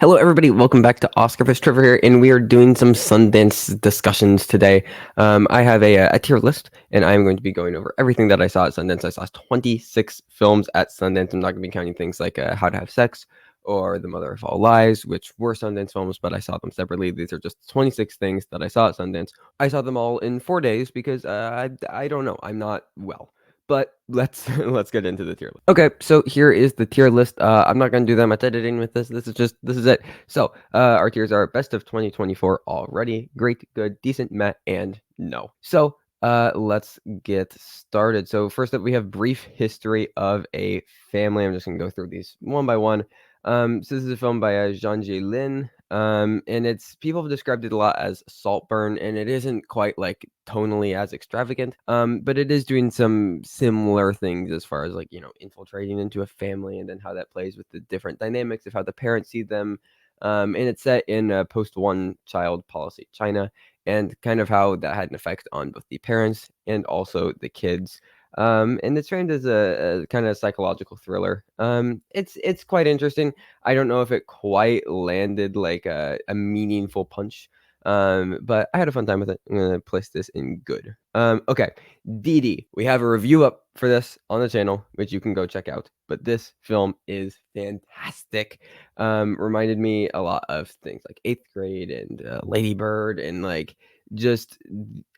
Hello, everybody. Welcome back to Oscar Fish Trevor here, and we are doing some Sundance discussions today. I have a tier list, and I'm going to be going over everything that I saw at Sundance. I saw 26 films at Sundance. I'm not going to be counting things like How to Have Sex or The Mother of All Lies, which were Sundance films, but I saw them separately. These are just 26 things that I saw at Sundance. I saw them all in 4 days because I don't know. I'm not well. But let's let's get into the tier list. Okay, so here is the tier list. I'm not gonna do that much editing with this. This is it. So our tiers are best of 2024 already, great, good, decent, meh, and no. So let's get started. So first up, we have brief history of a family. I'm just gonna go through these one by one. So this is a film by Jean J. Lin. And it's people have described it a lot as Saltburn, and it isn't quite like tonally as extravagant. But it is doing some similar things as far as like, infiltrating into a family and then how that plays with the different dynamics of how the parents see them. And it's set in a post one child policy China, and kind of how that had an effect on both the parents and also the kids. And it's framed as a kind of psychological thriller. It's quite interesting. I don't know if it quite landed like a meaningful punch, but I had a fun time with it. I'm gonna place this in good. Okay, DD. We have a review up for this on the channel, which you can go check out. But this film is fantastic. Reminded me a lot of things like Eighth Grade and Lady Bird, and like just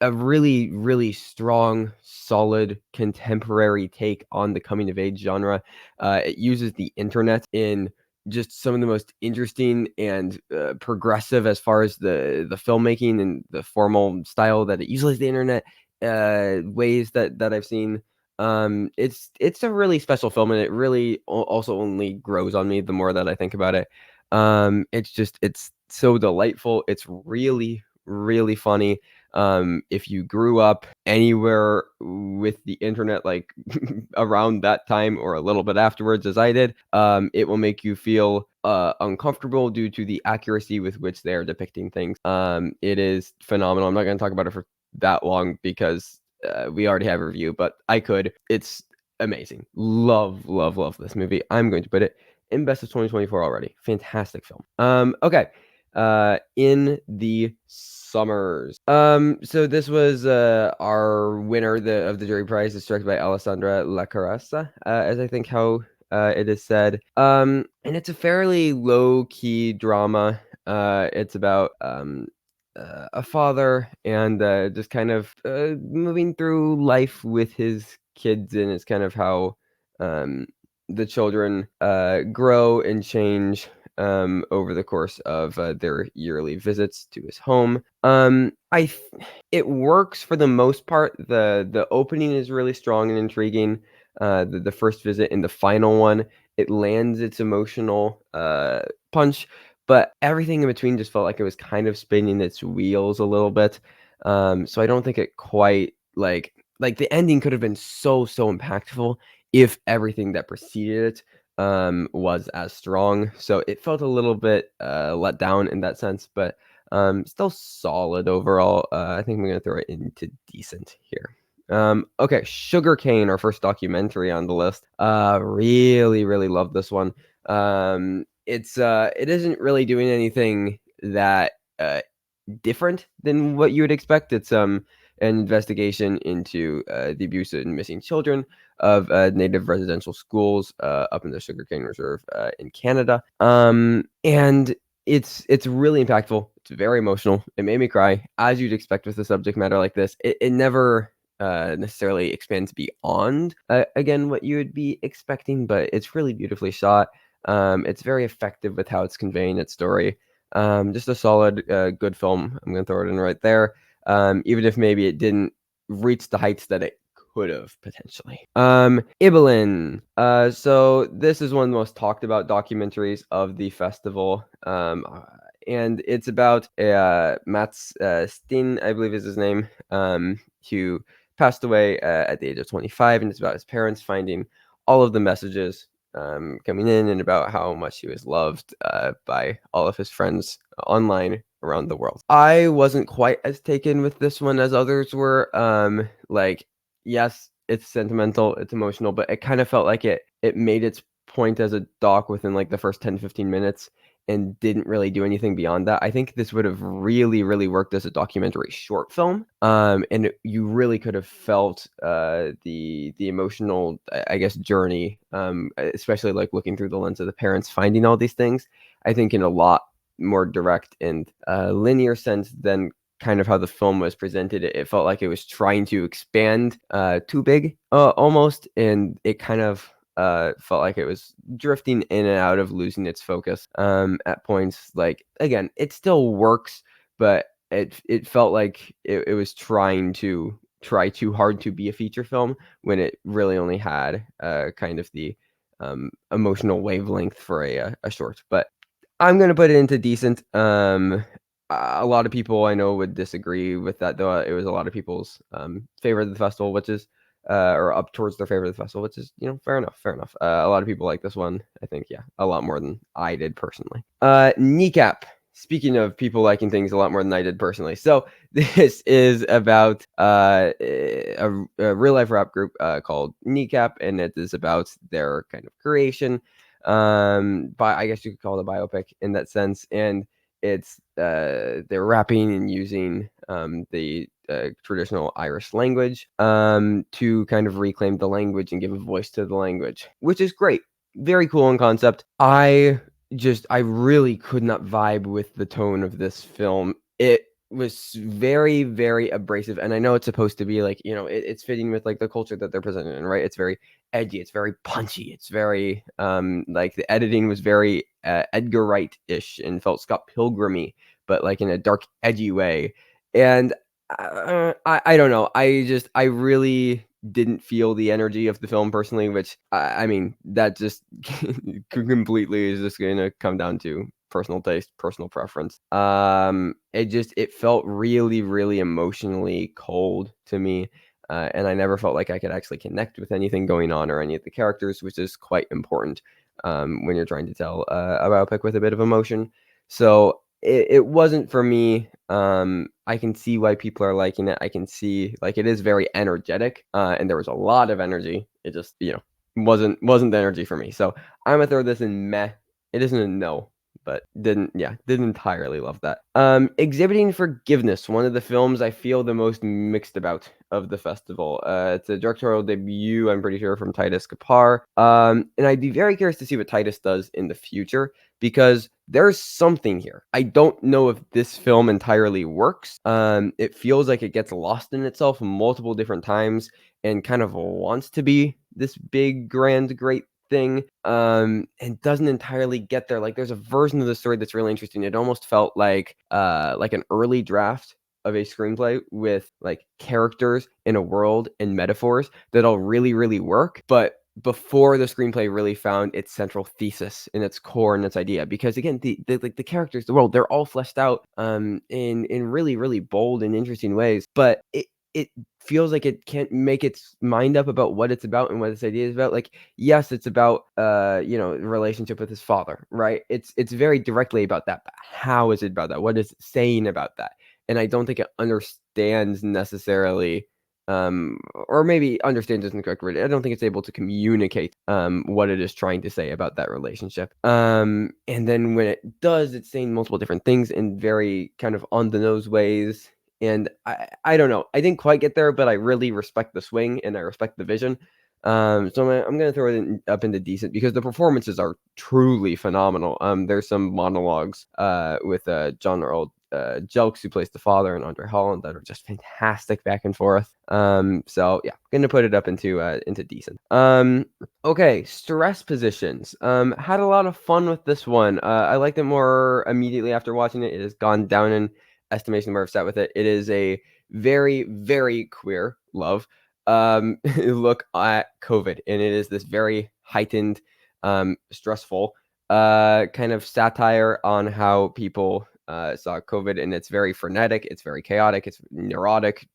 a really, really strong, solid contemporary take on the coming of age genre. It uses the internet in just some of the most interesting and progressive as far as the filmmaking and the formal style that it uses the internet ways that I've seen. It's a really special film, and it really also only grows on me the more that I think about it. It's so delightful. It's really, really funny. If you grew up anywhere with the internet, like around that time or a little bit afterwards, as I did, it will make you feel uncomfortable due to the accuracy with which they are depicting things. It is phenomenal. I'm not going to talk about it for that long because we already have a review, but I could. It's amazing. Love, love, love this movie. I'm going to put it in best of 2024 already. Fantastic film. Okay. In the summers. So this was our winner of the jury prize. It's directed by Alessandra Lacarassa, as I think how it is said. And it's a fairly low key drama. It's about a father and just kind of moving through life with his kids, and it's kind of how the children grow and change over the course of their yearly visits to his home. It works for the most part. The opening is really strong and intriguing. The first visit and the final one, it lands its emotional punch, but everything in between just felt like it was kind of spinning its wheels a little bit. So I don't think it quite like the ending could have been so impactful if everything that preceded it was as strong. So it felt a little bit let down in that sense, but still solid overall. I think I'm gonna throw it into decent here. Okay, Sugarcane, our first documentary on the list. Really, really love this one. It isn't really doing anything that different than what you would expect. It's an investigation into the abuse and missing children of native residential schools up in the Sugarcane Reserve in Canada. And it's really impactful. It's very emotional. It made me cry, as you'd expect with a subject matter like this. It never necessarily expands beyond again what you would be expecting, but it's really beautifully shot. It's very effective with how it's conveying its story. Just a solid, good film. I'm gonna throw it in right there. Even if maybe it didn't reach the heights that it could have potentially. Ibelin. So this is one of the most talked about documentaries of the festival. And it's about Mats Stin, I believe is his name, who passed away at the age of 25, and it's about his parents finding all of the messages coming in, and about how much he was loved by all of his friends online around the world. I wasn't quite as taken with this one as others were. Like, yes, it's sentimental, it's emotional, but it kind of felt like it made its point as a doc within like the first 10-15 minutes, and didn't really do anything beyond that. I think this would have really, really worked as a documentary short film, and you really could have felt the emotional, I guess, journey, especially like looking through the lens of the parents finding all these things. I think in a lot more direct and linear sense than kind of how the film was presented. It felt like it was trying to expand too big almost, and it kind of felt like it was drifting in and out of losing its focus at points. Like, again, it still works, but it felt like it was try too hard to be a feature film when it really only had kind of the emotional wavelength for a short. But I'm gonna put it into decent. A lot of people I know would disagree with that, though. It was a lot of people's favorite of the festival, which is or up towards their favorite of the festival, which is, you know, fair enough, fair enough. A lot of people like this one. I think, yeah, a lot more than I did personally. Kneecap. Speaking of people liking things a lot more than I did personally, so this is about a real life rap group called Kneecap, and it is about their kind of creation. But I guess you could call it a biopic in that sense, and it's they're rapping and using the traditional Irish language to kind of reclaim the language and give a voice to the language, which is great. Very cool in concept. I really could not vibe with the tone of this film. It was very, very abrasive, and I know it's supposed to be like, you know, it's fitting with like the culture that they're presented in, right? It's very edgy, it's very punchy, it's very like the editing was very Edgar Wright-ish and felt Scott Pilgrim-y, but like in a dark, edgy way. And I don't know. I really didn't feel the energy of the film personally, which I mean, that just completely is just gonna come down to personal taste, personal preference. It felt really, really emotionally cold to me. And I never felt like I could actually connect with anything going on or any of the characters, which is quite important when you're trying to tell a biopic with a bit of emotion. So it wasn't for me. I can see why people are liking it. I can see like it is very energetic, and there was a lot of energy. It just, you know, wasn't the energy for me. So I'm gonna throw this in meh. It isn't a no, but didn't entirely love that. Exhibiting Forgiveness, one of the films I feel the most mixed about of the festival. It's a directorial debut, I'm pretty sure, from Titus Kapar. And I'd be very curious to see what Titus does in the future, because there's something here. I don't know if this film entirely works. It feels like it gets lost in itself multiple different times and kind of wants to be this big, grand, great thing, and doesn't entirely get there. Like, there's a version of the story that's really interesting. It almost felt like an early draft of a screenplay with like characters in a world and metaphors that all really, really work, but before the screenplay really found its central thesis and its core and its idea. Because again, the characters, the world, they're all fleshed out in really, really bold and interesting ways, but it feels like it can't make its mind up about what it's about and what its idea is about. Like, yes, it's about you know, relationship with his father, right? It's very directly about that, but how is it about that? What is it saying about that? And I don't think it understands necessarily, or maybe understands isn't the correct word. I don't think it's able to communicate what it is trying to say about that relationship. And then when it does, it's saying multiple different things in very kind of on the nose ways. And I don't know. I didn't quite get there, but I really respect the swing and I respect the vision. So I'm gonna throw it up into decent because the performances are truly phenomenal. There's some monologues with John Earl Jelks, who plays the father, and Andre Holland, that are just fantastic back and forth. So yeah, gonna put it up into decent. Okay, stress positions. Had a lot of fun with this one. I liked it more immediately after watching it. It has gone down in estimation where I've sat with it. It is a very, very queer love look at COVID, and it is this very heightened, stressful kind of satire on how people saw COVID, and it's very frenetic, it's very chaotic, it's neurotic,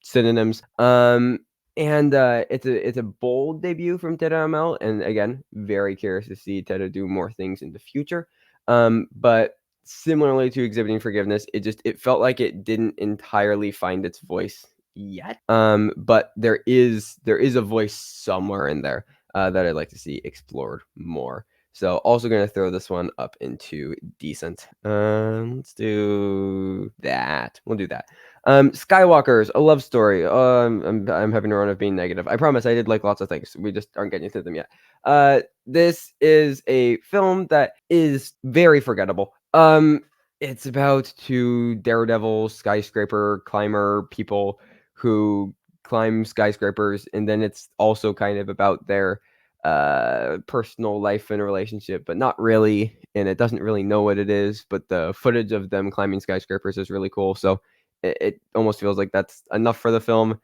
synonyms. And it's a bold debut from Ted ML, and again, very curious to see Ted do more things in the future. But similarly to Exhibiting Forgiveness, it felt like it didn't entirely find its voice yet. But there is a voice somewhere in there that I'd like to see explored more. So also gonna throw this one up into decent. Let's do that. We'll do that. Skywalkers, a love story. I'm having a run of being negative. I promise I did like lots of things. We just aren't getting to them yet. This is a film that is very forgettable. It's about two daredevil skyscraper climber people who climb skyscrapers, and then it's also kind of about their personal life and a relationship, but not really. And it doesn't really know what it is. But the footage of them climbing skyscrapers is really cool. So it almost feels like that's enough for the film,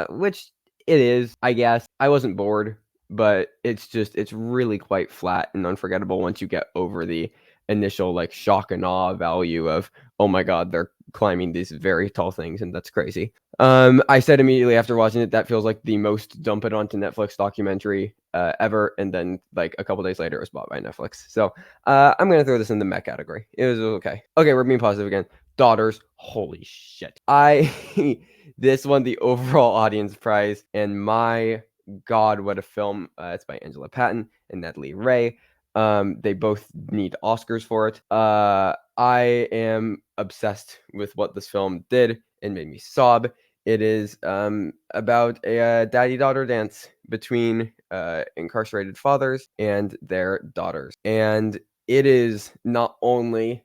which it is, I guess. I wasn't bored, but it's really quite flat and unforgettable once you get over the initial like shock and awe value of, oh my god, they're climbing these very tall things, and that's crazy. I said immediately after watching it, that feels like the most dump it onto Netflix documentary ever, and then like a couple days later, it was bought by Netflix. So I'm gonna throw this in the mech category. It was okay. Okay, we're being positive again. Daughters, holy shit! This won the overall audience prize, and my god, what a film! It's by Angela Patton and Natalie Ray. They both need Oscars for it. I am obsessed with what this film did and made me sob. It is about a daddy-daughter dance between incarcerated fathers and their daughters, and it is not only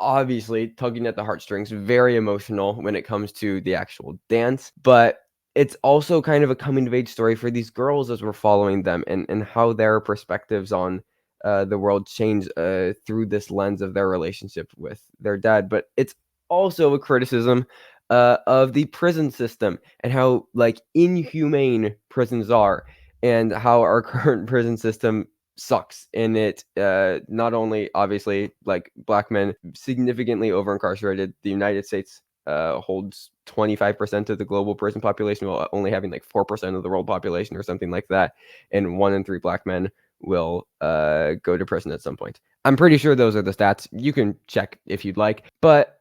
obviously tugging at the heartstrings, very emotional when it comes to the actual dance, but it's also kind of a coming of age story for these girls as we're following them, and how their perspectives on the world change through this lens of their relationship with their dad. But it's also a criticism of the prison system and how like inhumane prisons are, and how our current prison system sucks. And it not only obviously like black men significantly over incarcerated. The United States holds 25% of the global prison population, while only having like 4% of the world population or something like that. And 1 in 3 black men will go to prison at some point. I'm pretty sure those are the stats. You can check if you'd like. But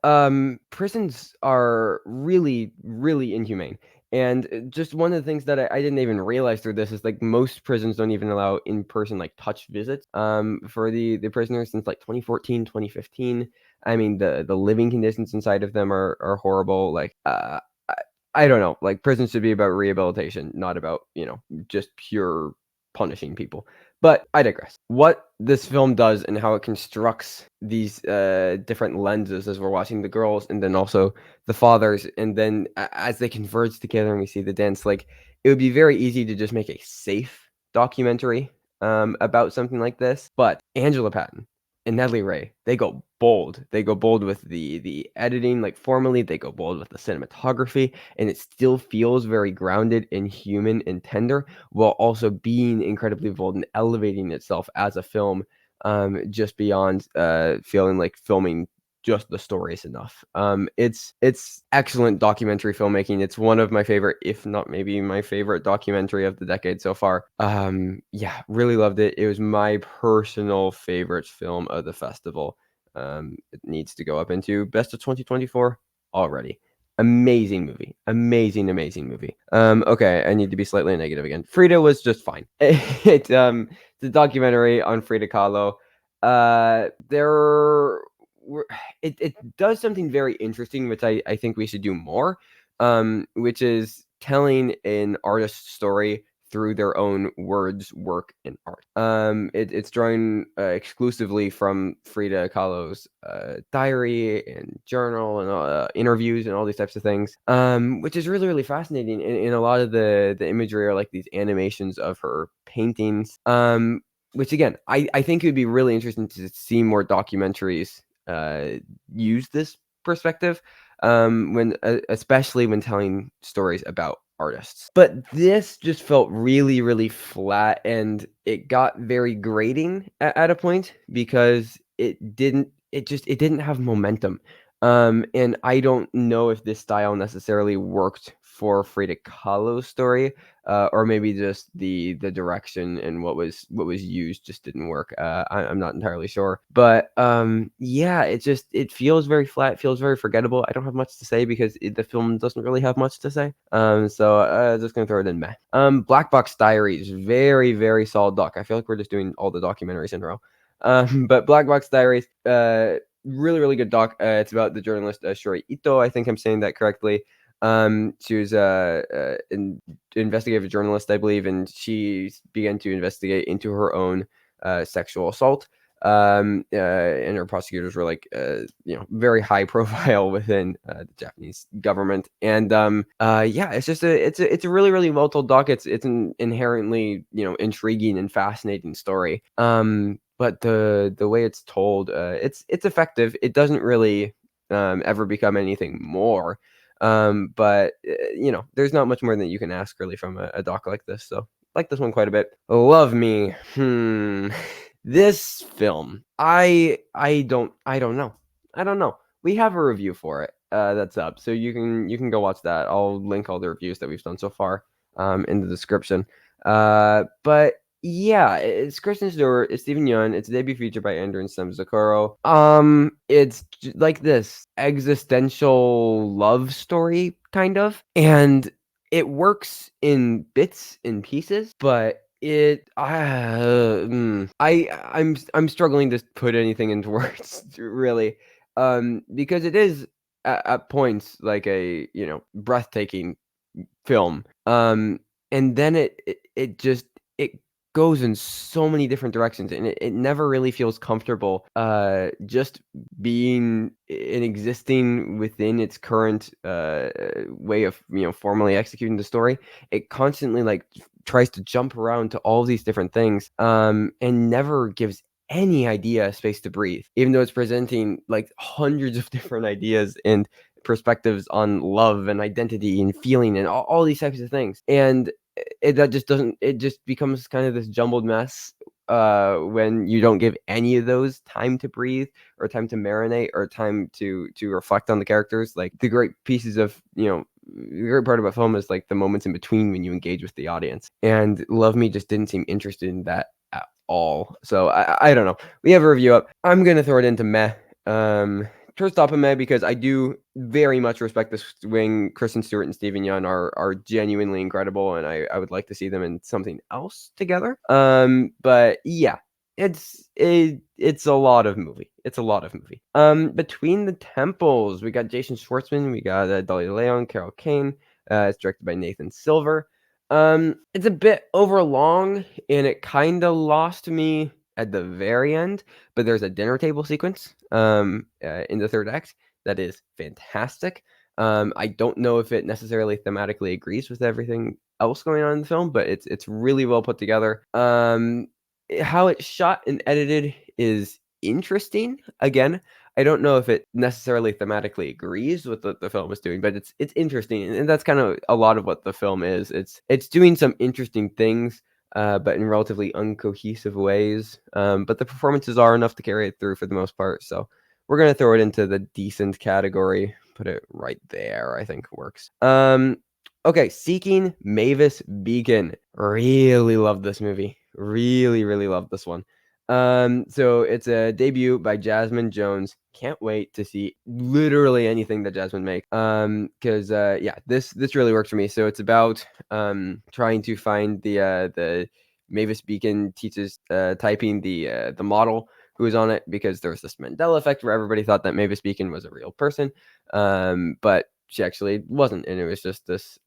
prisons are really, really inhumane. And just one of the things that I didn't even realize through this is like most prisons don't even allow in-person like touch visits for the prisoners since like 2014, 2015. I mean, the living conditions inside of them are horrible. Like, I don't know. Like, prisons should be about rehabilitation, not about, just pure punishing people. But I digress. What this film does and how it constructs these different lenses as we're watching the girls and then also the fathers, and then as they converge together and we see the dance, like it would be very easy to just make a safe documentary about something like this. But Angela Patton and Natalie Ray, they go bold. They go bold with the editing, like formally. They go bold with the cinematography, and it still feels very grounded and human and tender, while also being incredibly bold and elevating itself as a film, just beyond feeling like filming just the stories enough. It's excellent documentary filmmaking. It's one of my favorite, if not maybe my favorite documentary of the decade so far. Yeah, really loved it. It was my personal favorite film of the festival. It needs to go up into best of 2024 already. Amazing movie. Amazing, amazing movie. Okay, I need to be slightly negative again. Frida was just fine. It's a documentary on Frida Kahlo. There were it does something very interesting, which I think we should do more, which is telling an artist's story through their own words, work, and art. It's drawing exclusively from Frida Kahlo's diary and journal and interviews and all these types of things, which is really, really fascinating. And a lot of the imagery are like these animations of her paintings, which again, I think it would be really interesting to see more documentaries use this perspective, when especially when telling stories about artists. But this just felt really, really flat, and it got very grating at a point because it didn't have momentum. And I don't know if this style necessarily worked for Frida Kahlo's story, or maybe just the direction and what was used just didn't work. I'm not entirely sure, but yeah, it feels very flat, feels very forgettable. I don't have much to say because the film doesn't really have much to say. So just gonna throw it in meh. Black Box Diaries, very very solid doc. I feel like we're just doing all the documentaries in a row. But Black Box Diaries, really really good doc. It's about the journalist Shori Ito. I think I'm saying that correctly. She was an investigative journalist, I believe, and she began to investigate into her own sexual assault. And her prosecutors were like, very high profile within the Japanese government. And yeah, it's just it's a really really well told doc. It's an inherently intriguing and fascinating story. But the way it's told, it's effective. It doesn't really ever become anything more. But there's not much more than you can ask really from a doc like this. So like this one quite a bit. Love Me. This film, I don't know. We have a review for it. That's up, so you can go watch that. I'll link all the reviews that we've done so far in the description. But yeah, it's Kristen Stewart, it's Stephen Yeun, it's a debut feature by Andrew and Sam Zakuro. It's like this existential love story kind of, and it works in bits and pieces, but I'm struggling to put anything into words really, because it is at points like a breathtaking film. And then it just it goes in so many different directions, and it never really feels comfortable just being and existing within its current way of formally executing the story. It constantly like tries to jump around to all these different things, and never gives any idea space to breathe, even though it's presenting like hundreds of different ideas and perspectives on love and identity and feeling and all these types of things. And that just doesn't it just becomes kind of this jumbled mess when you don't give any of those time to breathe or time to marinate or time to reflect on the characters. Like the great pieces of the great part about film is like the moments in between when you engage with the audience, and Love Me just didn't seem interested in that at all. So I don't know. We have a review up. I'm gonna throw it into meh. First off, meh, because I do very much respect the swing. Kristen Stewart and Stephen Yeun are genuinely incredible, and I would like to see them in something else together. But yeah, it's a lot of movie. It's a lot of movie. Between the Temples, we got Jason Schwartzman, we got Dolly Leon, Carol Kane. It's directed by Nathan Silver. It's a bit overlong, and it kind of lost me at the very end. But there's a dinner table sequence in the third act that is fantastic. I don't know if it necessarily thematically agrees with everything else going on in the film, but it's really well put together. How it's shot and edited is interesting. Again, I don't know if it necessarily thematically agrees with what the film is doing, but it's interesting, and that's kind of a lot of what the film is. It's doing some interesting things, but in relatively uncohesive ways. But the performances are enough to carry it through for the most part. So we're gonna throw it into the decent category. Put it right there. I think works. Okay, Seeking Mavis Beacon. Really love this movie. Really, really love this one. So it's a debut by Jasmine Jones. Can't wait to see literally anything that Jasmine makes. Because yeah, this really works for me. So it's about trying to find the Mavis Beacon teaches typing the model who was on it, because there was this Mandela effect where everybody thought that Mavis Beacon was a real person, but she actually wasn't, and it was just this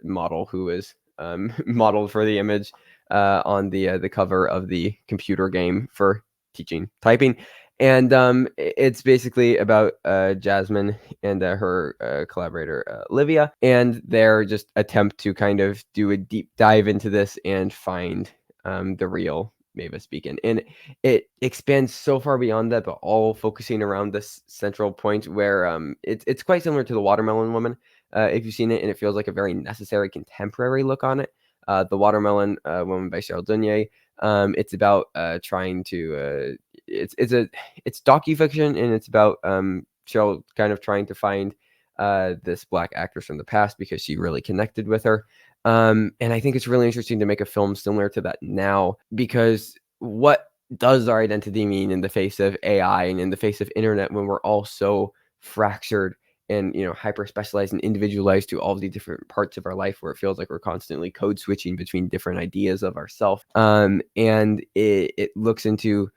model who was modeled for the image on the cover of the computer game for teaching typing. And it's basically about Jasmine and her collaborator Livia, and their just attempt to kind of do a deep dive into this and find the real Mavis Beacon. And it expands so far beyond that, but all focusing around this central point where it's quite similar to The Watermelon Woman, if you've seen it, and it feels like a very necessary contemporary look on it. The Watermelon Woman by Cheryl Dunye. It's about trying to it's docufiction, and it's about Cheryl kind of trying to find this black actress from the past because she really connected with her. And I think it's really interesting to make a film similar to that now, because what does our identity mean in the face of AI and in the face of internet when we're all so fractured and hyper specialized and individualized to all the different parts of our life, where it feels like we're constantly code switching between different ideas of ourself. And it looks into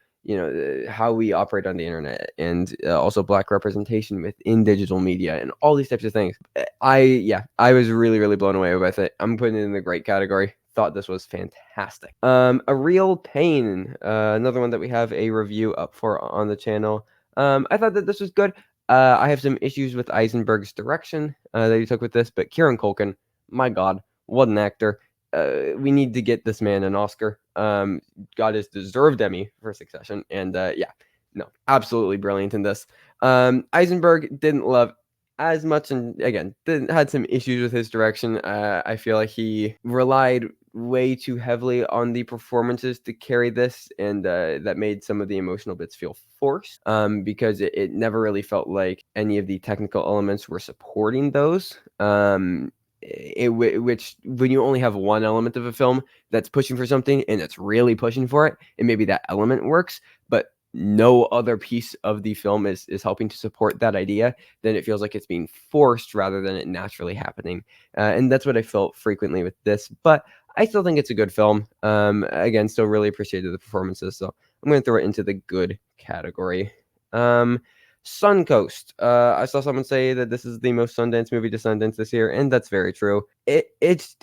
how we operate on the internet, and also black representation within digital media and all these types of things. I was really, really blown away with it. I'm putting it in the great category. Thought this was fantastic. A Real Pain, another one that we have a review up for on the channel. I thought that this was good. I have some issues with Eisenberg's direction that he took with this, but Kieran Culkin, my God, what an actor. We need to get this man an Oscar. Got his deserved Emmy for Succession, and yeah, no, absolutely brilliant in this. Eisenberg didn't love as much, and again, had some issues with his direction. I feel like he relied way too heavily on the performances to carry this, and that made some of the emotional bits feel forced. Because it never really felt like any of the technical elements were supporting those. Which when you only have one element of a film that's pushing for something and it's really pushing for it, and maybe that element works, but no other piece of the film is helping to support that idea, then it feels like it's being forced rather than it naturally happening. And that's what I felt frequently with this, but I still think it's a good film. Again, still really appreciated the performances, so I'm going to throw it into the good category. Suncoast. I saw someone say that this is the most Sundance movie to Sundance this year, and that's very true. It's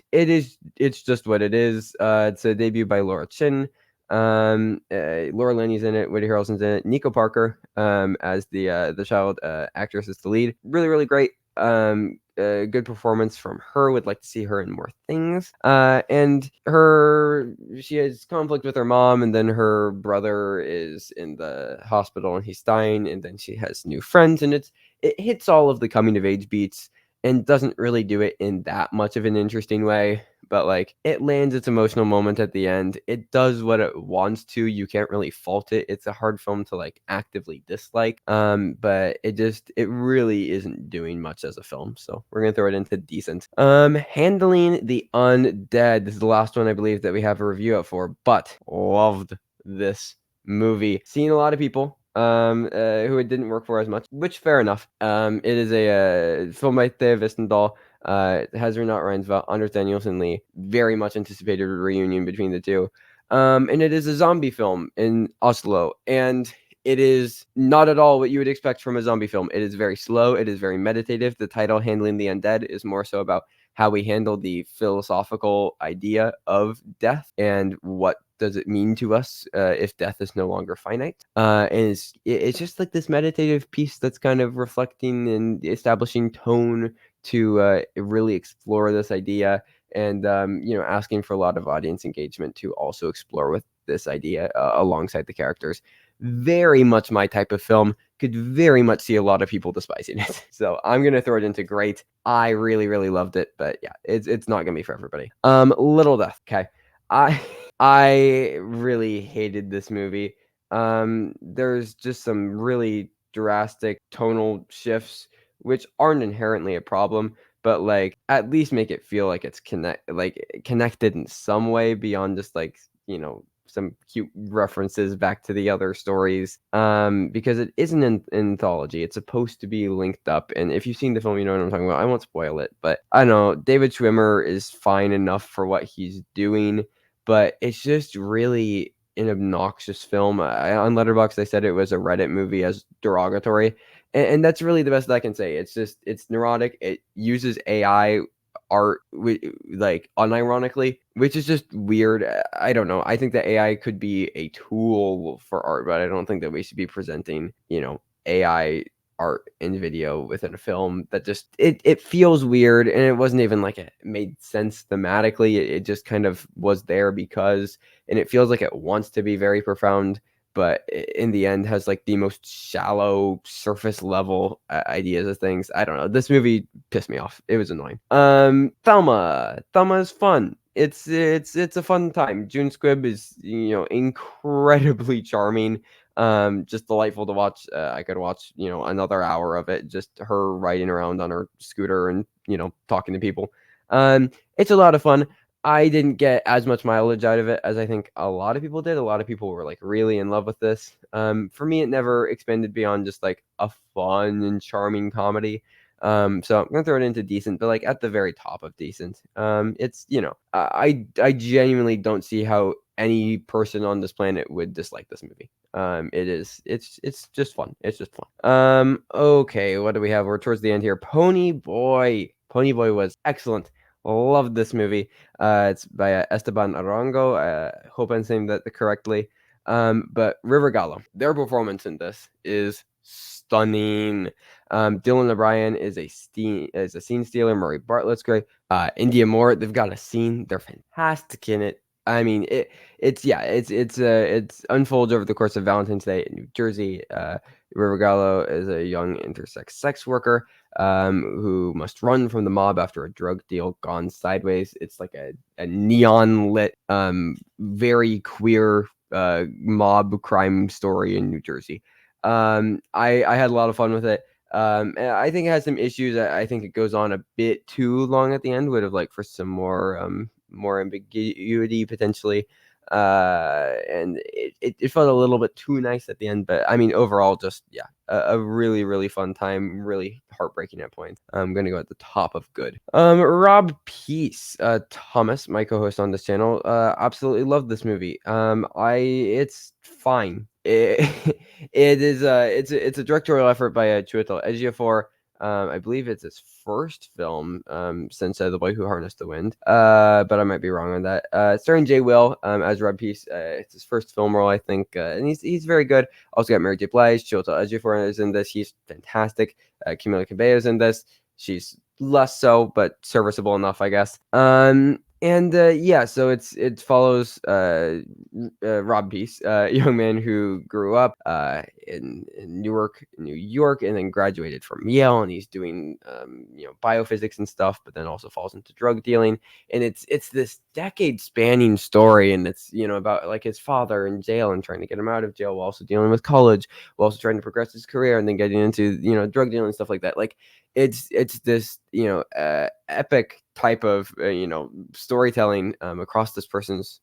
just what it is. It's a debut by Laura Chin. Laura Linney's in it. Woody Harrelson's in it. Nico Parker as the child actress is the lead. Really, really great. Good performance from her. Would like to see her in more things. And she has conflict with her mom, and then her brother is in the hospital and he's dying, and then she has new friends, and it hits all of the coming of age beats and doesn't really do it in that much of an interesting way. But like, it lands its emotional moment at the end. It does what it wants to. You can't really fault it. It's a hard film to like actively dislike. But it really isn't doing much as a film. So we're gonna throw it into decent. Handling the Undead. This is the last one I believe that we have a review out for, but loved this movie. Seen a lot of people who it didn't work for as much, which fair enough. It is a film by Thea Vistendahl. It has Renat Reinsva, Anders Danielsen Lee. Very much anticipated reunion between the two. And it is a zombie film in Oslo, and it is not at all what you would expect from a zombie film. It is very slow. It is very meditative. The title, Handling the Undead, is more so about how we handle the philosophical idea of death and what does it mean to us if death is no longer finite. And it's just like this meditative piece that's kind of reflecting and establishing tone to really explore this idea, and asking for a lot of audience engagement to also explore with this idea alongside the characters. Very much my type of film. Could very much see a lot of people despising it. So I'm gonna throw it into great. I really, really loved it, but yeah, it's not gonna be for everybody. Little Death. Okay. I I really hated this movie. There's just some really drastic tonal shifts which aren't inherently a problem, but like at least make it feel like it's connected in some way beyond just like, some cute references back to the other stories. Because it isn't an anthology. It's supposed to be linked up. And if you've seen the film, you know what I'm talking about. I won't spoil it, but I don't know. David Schwimmer is fine enough for what he's doing, but it's just really an obnoxious film. On Letterboxd, they said it was a Reddit movie as derogatory, and that's really the best I can say. It's neurotic. It uses AI art like unironically, which is just weird. I don't know. I think that AI could be a tool for art, but I don't think that we should be presenting, AI art in video within a film. That just it feels weird, and it wasn't even like it made sense thematically. It just kind of was there because, and it feels like it wants to be very profound, but in the end has like the most shallow surface level ideas of things. I don't know. This movie pissed me off. It was annoying. Thelma is fun. It's a fun time. June Squibb is incredibly charming. Just delightful to watch. I could watch, another hour of it, just her riding around on her scooter and, talking to people. It's a lot of fun. I didn't get as much mileage out of it as I think a lot of people did. A lot of people were like really in love with this. For me, it never expanded beyond just like a fun and charming comedy. So I'm gonna throw it into decent, but like at the very top of decent. It's I genuinely don't see how any person on this planet would dislike this movie. It's just fun. It's just fun. Okay, what do we have? We're towards the end here. Pony Boy. Pony Boy was excellent. Loved this movie. It's by Esteban Arango. Hope I'm saying that correctly. But River Gallo, their performance in this is stunning. Dylan O'Brien is a scene stealer. Murray Bartlett's great. India Moore, they've got a scene. They're fantastic in it. I mean, it's unfolds over the course of Valentine's Day in New Jersey. River Gallo is a young intersex sex worker who must run from the mob after a drug deal gone sideways. It's like a neon lit, very queer mob crime story in New Jersey. I had a lot of fun with it. And I think it has some issues. I think it goes on a bit too long at the end. Would have liked for some more ambiguity potentially. And it felt a little bit too nice at the end. But I mean, overall, just a really really fun time. Really heartbreaking at points. I'm gonna go at the top of good. Rob Peace, Thomas, my co-host on this channel, absolutely loved this movie. It's fine. It is it's a directorial effort by Chiwetel Ejiofor. I believe it's his first film since The Boy Who Harnessed the Wind. But I might be wrong on that. Starring Jay Will as Rob Peace. It's his first film role, I think, and he's very good. Also got Mary J. Blige. Chiwetel Ejiofor is in this. He's fantastic. Camila Cabello is in this. She's less so, but serviceable enough, I guess. And so it follows Rob Peace, a young man who grew up in Newark, New York, and then graduated from Yale, and he's doing biophysics and stuff, but then also falls into drug dealing. And it's this decade-spanning story, and it's about like his father in jail and trying to get him out of jail while also dealing with college, while also trying to progress his career, and then getting into drug dealing and stuff like that. Like it's this epic type of storytelling across this person's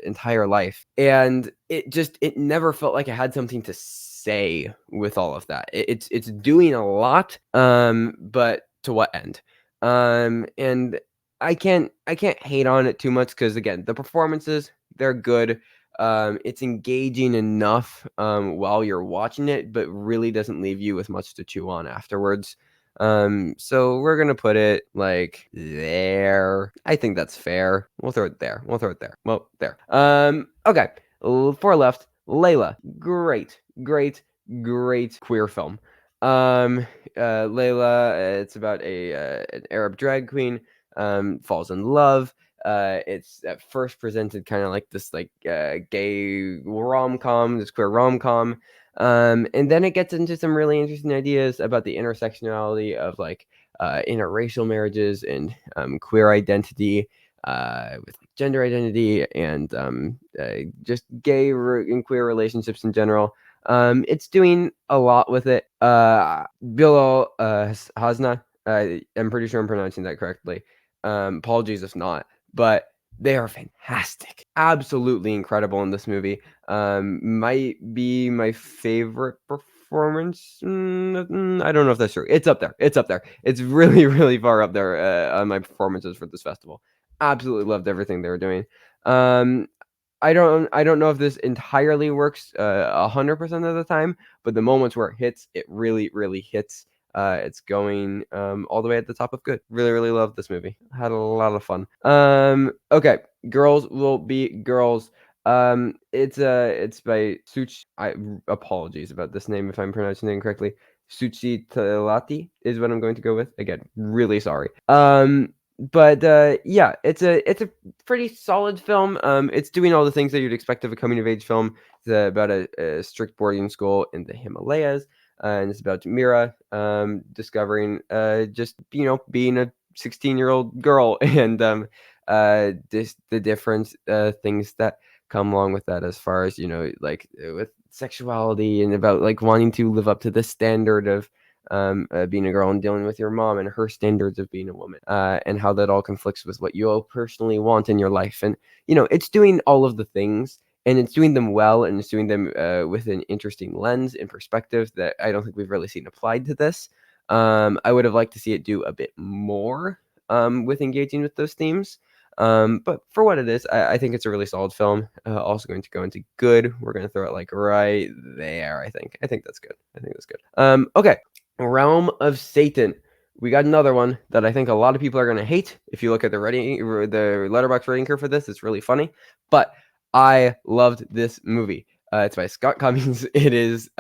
entire life, and it never felt like it had something to say with all of that. It's doing a lot, but to what end? And I can't hate on it too much because again, the performances, they're good. It's engaging enough while you're watching it, but really doesn't leave you with much to chew on afterwards. So we're gonna put it like there. I think that's fair. We'll throw it there. Well, there. Okay. Four left. Leila. Great queer film. Leila. It's about an Arab drag queen. Falls in love. It's at first presented kind of like this gay rom-com, this queer rom-com. And then it gets into some really interesting ideas about the intersectionality of interracial marriages and queer identity, with gender identity and just gay and queer relationships in general. It's doing a lot with it. Bilal Hasna, I'm pretty sure I'm pronouncing that correctly. Apologies if not, but they are fantastic, absolutely incredible in this movie. Might be my favorite performance. I don't know if that's true. It's up there. It's really really far up there on my performances for this festival. Absolutely loved everything they were doing. I don't know if this entirely works 100% of the time, but the moments where it hits, it really really hits. It's going all the way at the top of good. Really, really love this movie. Had a lot of fun. Okay, Girls Will Be Girls. It's by Such. Apologies about this name if I'm pronouncing it incorrectly. Suchi Telati is what I'm going to go with. Again, really sorry. But it's a pretty solid film. It's doing all the things that you'd expect of a coming of age film. It's about a strict boarding school in the Himalayas. And it's about Mira discovering just being a 16-year-old girl and the different things that come along with that, as far as with sexuality and about like wanting to live up to the standard of being a girl and dealing with your mom and her standards of being a woman, and how that all conflicts with what you all personally want in your life. And it's doing all of the things, and it's doing them well, and it's doing them with an interesting lens and perspective that I don't think we've really seen applied to this. I would have liked to see it do a bit more with engaging with those themes. But for what it is, I think it's a really solid film. Also going to go into good. We're going to throw it like right there. I think that's good. I think that's good. Okay. Realm of Satan. We got another one that I think a lot of people are going to hate. If you look at the letterbox rating curve for this, it's really funny. But I loved this movie. It's by Scott Cummings. It is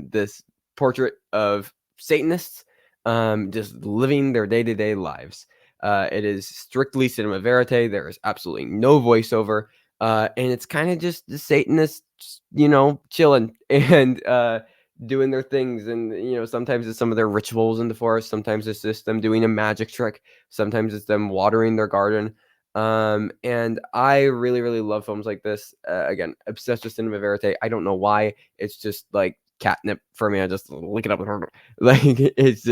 this portrait of Satanists just living their day-to-day lives. It is strictly cinema verite. There is absolutely no voiceover. And it's kind of just the Satanists, chilling and doing their things. And, sometimes it's some of their rituals in the forest. Sometimes it's just them doing a magic trick. Sometimes it's them watering their garden. And I really, really love films like this. Again, obsessed with cinema verite. I don't know why. It's just like catnip for me. I just look it up. Like it's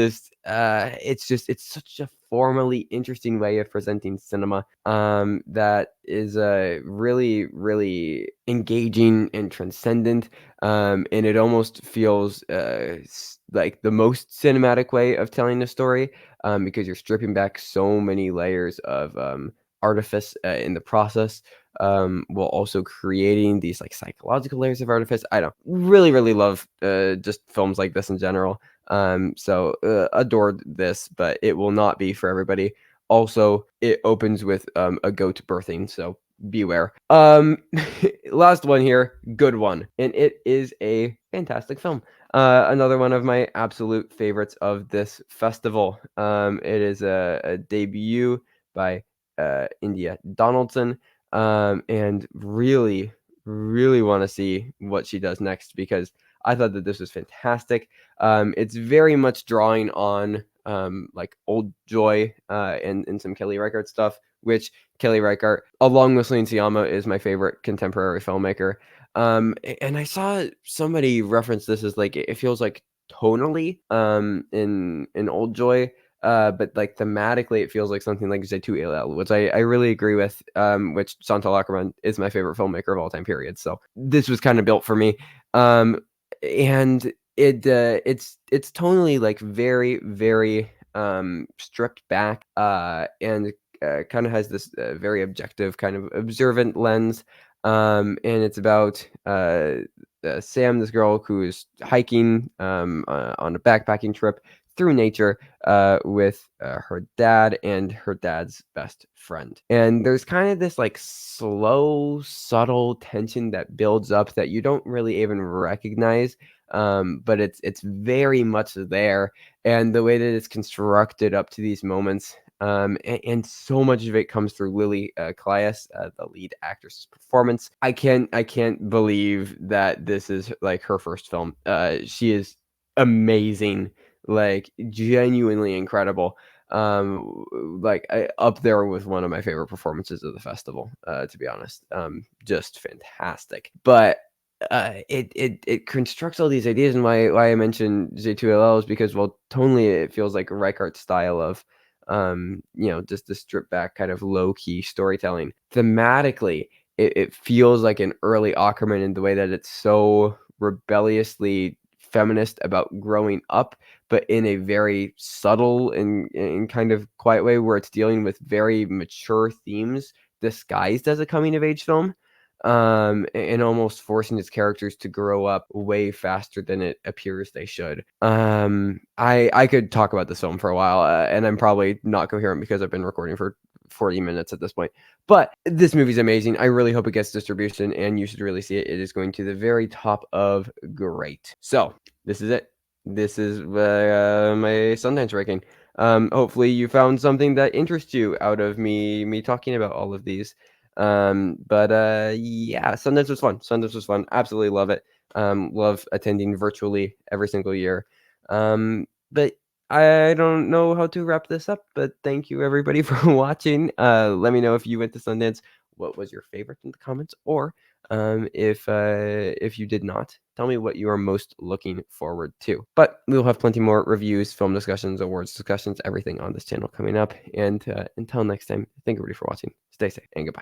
such a formally interesting way of presenting cinema that is really, really engaging and transcendent. And it almost feels like the most cinematic way of telling a story, because you're stripping back so many layers of artifice in the process, while also creating these like psychological layers of artifice. I don't really, really love just films like this in general. So adored this, but it will not be for everybody. Also, it opens with a goat birthing, so beware. Last one here, good one, and it is a fantastic film. Another one of my absolute favorites of this festival. It is a debut by India Donaldson, and really, really want to see what she does next, because I thought that this was fantastic. It's very much drawing on like old Joy and some Kelly Reichardt stuff, which Kelly Reichardt, along with Celine Sciamma, is my favorite contemporary filmmaker. And I saw somebody reference this as like it feels like tonally in old Joy, but like thematically it feels like something like soooo, which I really agree with, which Santal Ackerman is my favorite filmmaker of all time, period. So this was kind of built for me. And it's tonally like very, very stripped back, and kind of has this very objective kind of observant lens. And it's about Sam, this girl who is hiking on a backpacking trip through nature with her dad and her dad's best friend. And there's kind of this like slow, subtle tension that builds up that you don't really even recognize, but it's very much there. And the way that it's constructed up to these moments, and so much of it comes through Lily Clias, the lead actress's performance. I can't believe that this is like her first film. She is amazing, like genuinely incredible. Like up there with one of my favorite performances of the festival, to be honest. Just fantastic. But it constructs all these ideas, and why I mentioned J2LL is because, well, tonally it feels like a Reichardt style of just the stripped back kind of low key storytelling. Thematically, it feels like an early Ackerman in the way that it's so rebelliously feminist about growing up, but in a very subtle and kind of quiet way, where it's dealing with very mature themes disguised as a coming of age film, and almost forcing its characters to grow up way faster than it appears they should. I could talk about this film for a while, and I'm probably not coherent because I've been recording for 40 minutes at this point. But this movie's amazing. I really hope it gets distribution, and you should really see it. It is going to the very top of great. So this is it. This is my Sundance ranking. Hopefully you found something that interests you out of me talking about all of these. But yeah, Sundance was fun. Sundance was fun. Absolutely love it. Love attending virtually every single year. But I don't know how to wrap this up, but thank you everybody for watching. Let me know if you went to Sundance. What was your favorite in the comments, or If you did not, tell me what you are most looking forward to. But we will have plenty more reviews, film discussions, awards discussions, everything on this channel coming up. And until next time, thank you everybody for watching. Stay safe and goodbye.